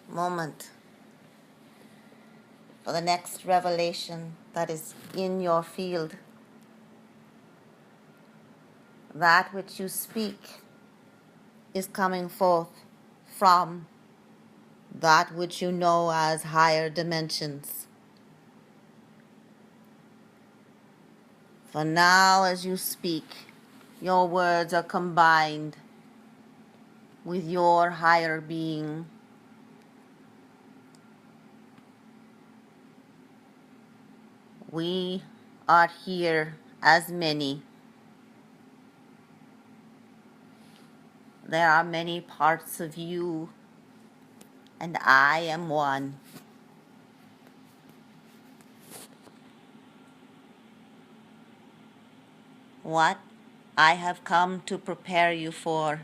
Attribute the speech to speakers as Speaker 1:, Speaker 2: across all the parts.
Speaker 1: moment for the next revelation that is in your field. That which you speak is coming forth from that which you know as higher dimensions. For now, as you speak, your words are combined with your higher being. We are here as many. There are many parts of you, and I am one. What I have come to prepare you for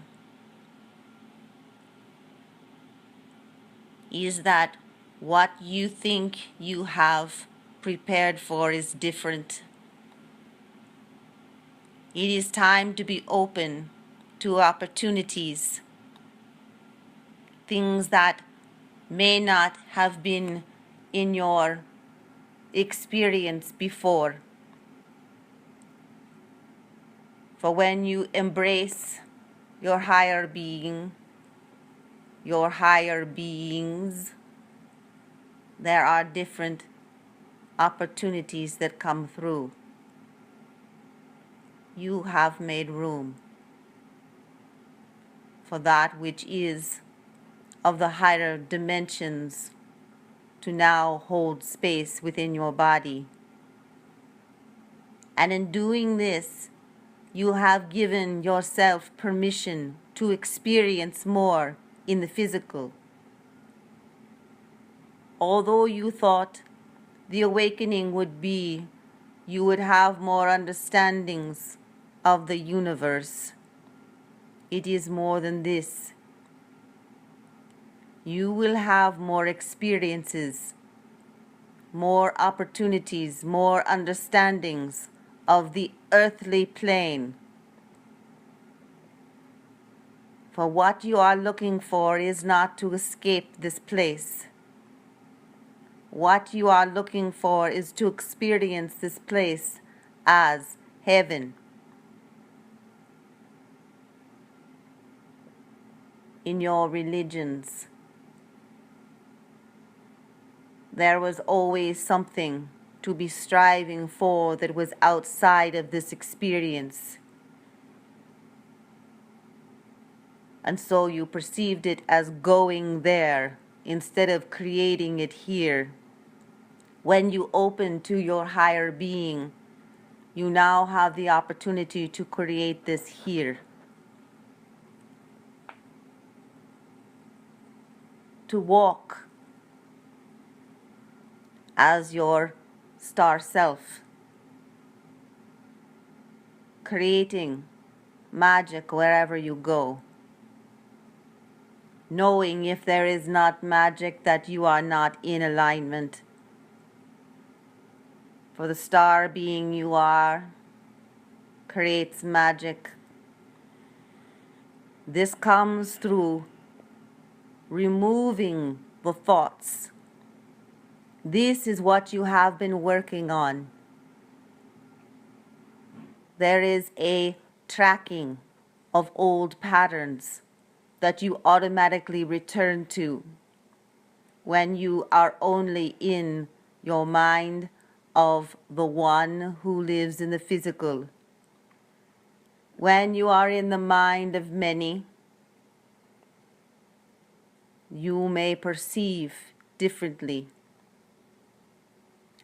Speaker 1: is that what you think you have prepared for is different. It is time to be open to opportunities, things that may not have been in your experience before. For when you embrace your higher being, your higher beings, there are different opportunities that come through. You have made room for that which is of the higher dimensions to now hold space within your body. And in doing this, you have given yourself permission to experience more in the physical. Although you thought the awakening would be you would have more understandings of the universe, it is more than this. You will have more experiences, more opportunities, more understandings of the earthly plane. For what you are looking for is not to escape this place. What you are looking for is to experience this place as heaven. In your religions, there was always something to be striving for that was outside of this experience. And so you perceived it as going there instead of creating it here. When you open to your higher being, you now have the opportunity to create this here. To walk as your star self, creating magic wherever you go, knowing if there is not magic that you are not in alignment. For the star being you are creates magic. This comes through removing the thoughts. This is what you have been working on. There is a tracking of old patterns that you automatically return to when you are only in your mind of the one who lives in the physical. When you are in the mind of many, you may perceive differently.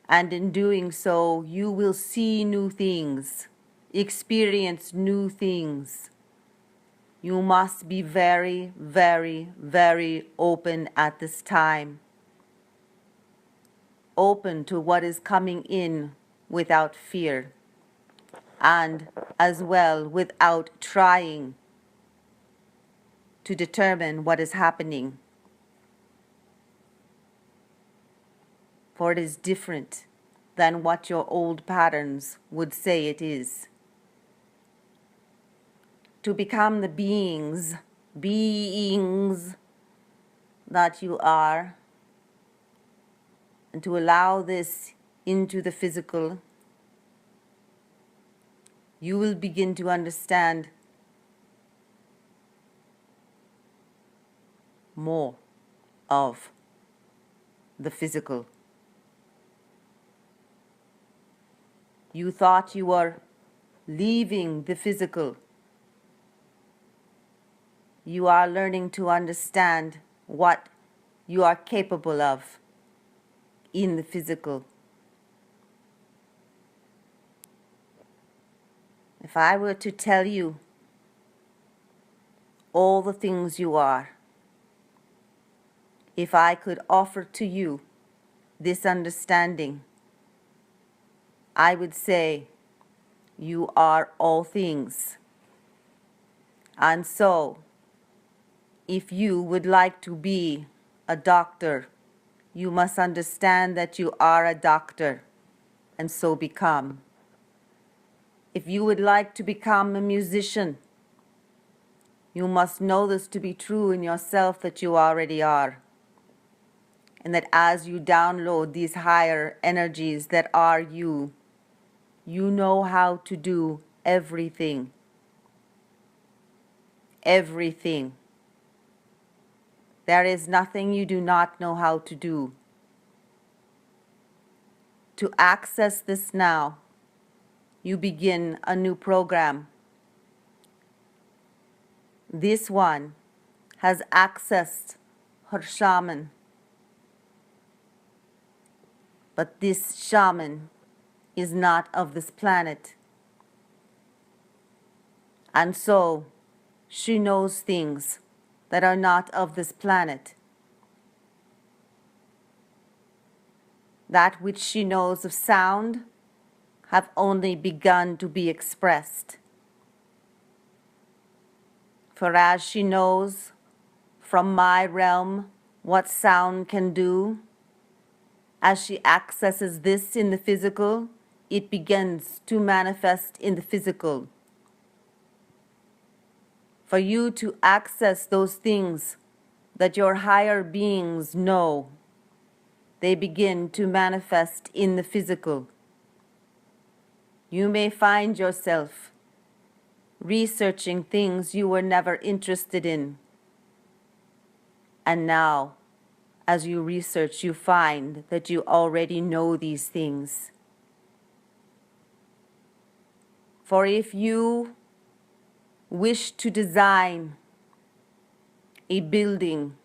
Speaker 1: And in doing so, you will see new things, experience new things. You must be very, very, very open at this time. Open to what is coming in without fear, and as well without trying to determine what is happening. For it is different than what your old patterns would say it is. To become the beings that you are, and to allow this into the physical, you will begin to understand more of the physical. You thought you were leaving the physical. You are learning to understand what you are capable of in the physical. If I were to tell you all the things you are, if I could offer to you this understanding, I would say you are all things. And so, if you would like to be a doctor, you must understand that you are a doctor, and so become. If you would like to become a musician, you must know this to be true in yourself, that you already are. And that as you download these higher energies that are you, you know how to do everything. Everything. There is nothing you do not know how to do. To access this now, you begin a new program. This one has accessed her shaman. But this shaman is not of this planet. And so she knows things that are not of this planet. That which she knows of sound have only begun to be expressed. For as she knows from my realm what sound can do, as she accesses this in the physical, it begins to manifest in the physical. For you to access those things that your higher beings know, they begin to manifest in the physical. You may find yourself researching things you were never interested in. And now, as you research, you find that you already know these things. For if you wish to design a building,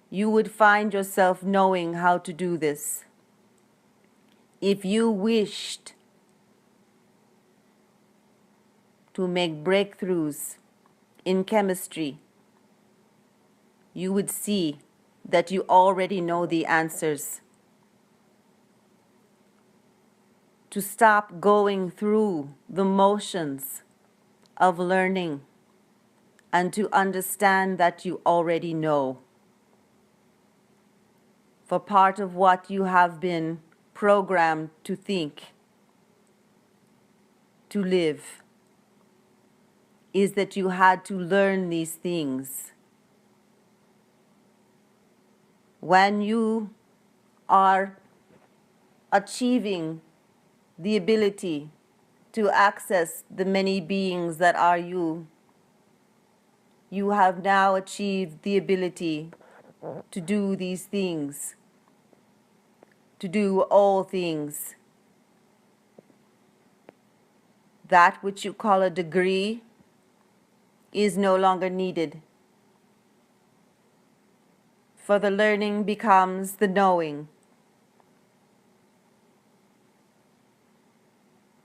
Speaker 1: you would find yourself knowing how to do this. If you wished to make breakthroughs in chemistry, you would see that you already know the answers. To stop going through the motions of learning and to understand that you already know. For part of what you have been programmed to think, to live, is that you had to learn these things. When you are achieving the ability to access the many beings that are you, you have now achieved the ability to do these things, to do all things. That which you call a degree is no longer needed. For the learning becomes the knowing.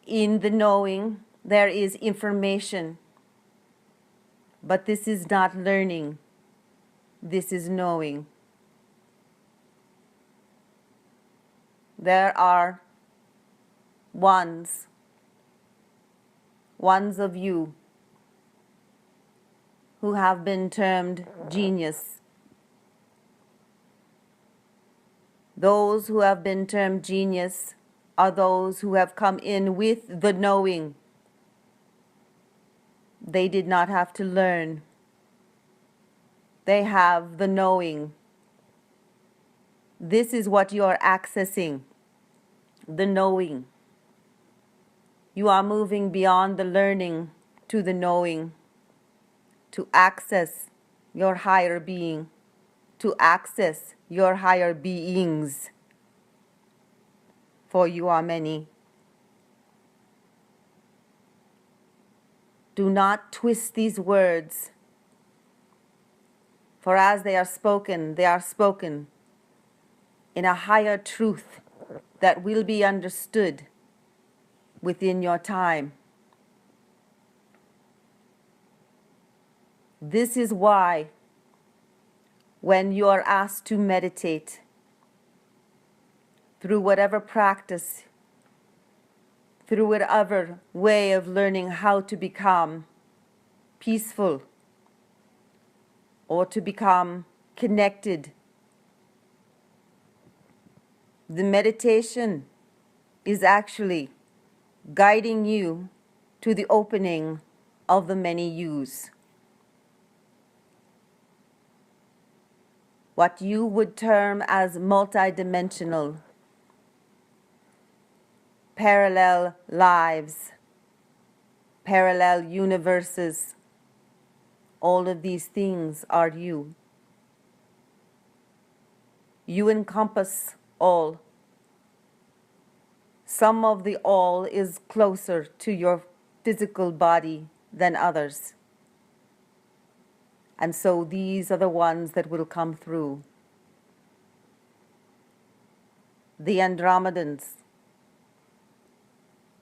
Speaker 1: In the knowing, there is information. But this is not learning. This is knowing. There are ones of you who have been termed genius. Those who have been termed genius are those who have come in with the knowing. They did not have to learn. They have the knowing. This is what you are accessing, the knowing. You are moving beyond the learning to the knowing, to access your higher being, to access your higher beings, for you are many. Do not twist these words, for as they are spoken in a higher truth that will be understood within your time. This is why when you are asked to meditate through whatever practice, through whatever way of learning how to become peaceful or to become connected, the meditation is actually guiding you to the opening of the many yous. What you would term as multidimensional, parallel lives, parallel universes, all of these things are you. You encompass all. Some of the all is closer to your physical body than others. And so these are the ones that will come through. The Andromedans,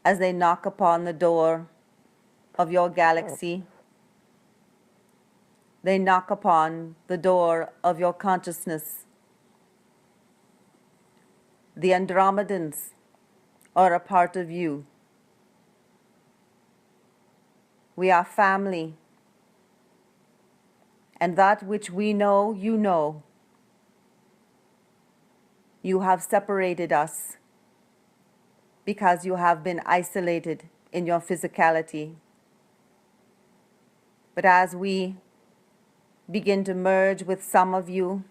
Speaker 1: as they knock upon the door of your galaxy, they knock upon the door of your consciousness. The Andromedans are a part of you. We are family. And that which we know, you know. You have separated us because you have been isolated in your physicality. But as we begin to merge with some of you,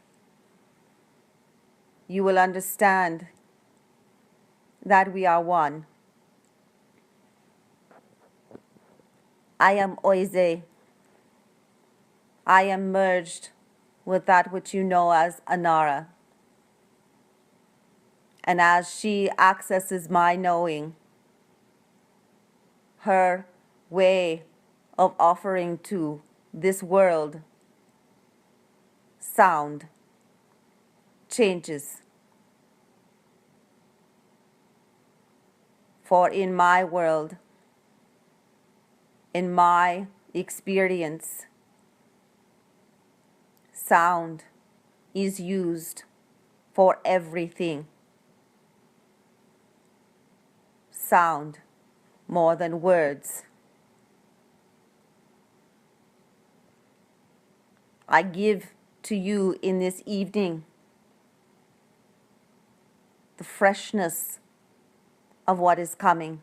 Speaker 1: you will understand that we are one. I am Oize. I am merged with that which you know as Anara. And as she accesses my knowing, her way of offering to this world sound changes. For in my world, in my experience, sound is used for everything. Sound more than words. I give to you in this evening the freshness of what is coming,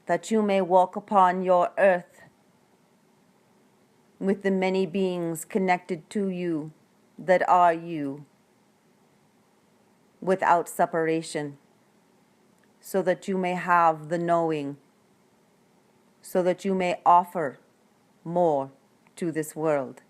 Speaker 1: that you may walk upon your earth with the many beings connected to you that are you, without separation, so that you may have the knowing, so that you may offer more to this world.